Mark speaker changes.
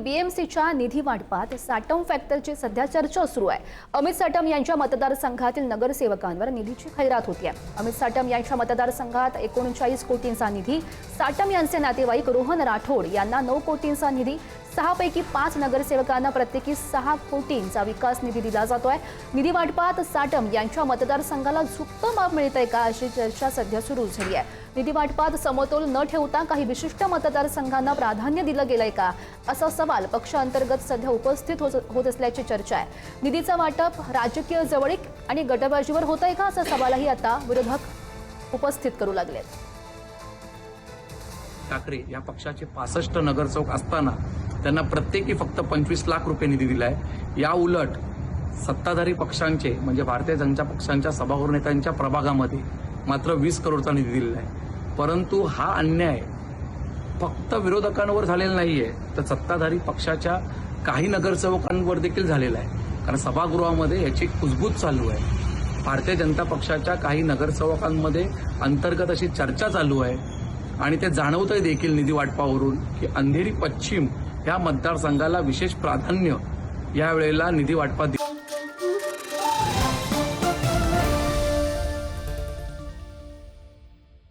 Speaker 1: बीएमसीच्या निधी वाटपात साटम फॅक्टरची सध्या चर्चा सुरू आहे। अमित साटम यांच्या मतदारसंघातील नगरसेवकांवर निधीची खैरात होती आहे। अमित साटम यांच्या मतदारसंघात 39 कोटींचा निधी, साटम यांचे नातेवाईक रोहन राठोड यांना 9 कोटींचा निधी, 6 पैकी 5 नगरसेवकांना प्रत्येकी 6 कोटींचा विकास निधी दिला जातोय। निधी वाटपात साटम यांच्या मतदारसंघाला झुकतं माप मिळतंय का, अशी चर्चा सध्या सुरू झाली आहे। निधी वाटपात समतोल न ठेवता काही विशिष्ट मतदारसंघांना प्राधान्य दिलं गेलंय का, असा सवाल पक्षांतर्गत सध्या उपस्थित होत असल्याची चर्चा आहे। निधीचं वाटप राजकीय जवळीक आणि गटबाजीवर होतंय का, असा सवालही आता विरोधक उपस्थित करू लागलेत।
Speaker 2: ठाकरे या पक्षाचे 65 नगरसेवक असताना त्यांना प्रत्येकी फक्त 25 लाख रुपये निधी दिलाय। या उलट सत्ताधारी पक्षांचे म्हणजे भारतीय जनता पक्षांच्या सभागृह नेत्यांच्या प्रभागामध्ये मात्र 20 करोडचा निधी दिलेला आहे। परंतु हा अन्याय फक्त विरोधकांवर झालेला नाहीये, तर सत्ताधारी पक्षाच्या काही नगरसेवकांवर देखील झालेला आहे। कारण सभागृहामध्ये याची कुजबूज चालू आहे। भारतीय जनता पक्षाच्या काही नगरसेवकांमध्ये अंतर्गत अशी चर्चा चालू आहे आणि ते जाणवतंय देखील निधी वाटपावरून की अंधेरी पश्चिम या मतदारसंघाला विशेष प्राधान्य या वेळेला निधी वाटपात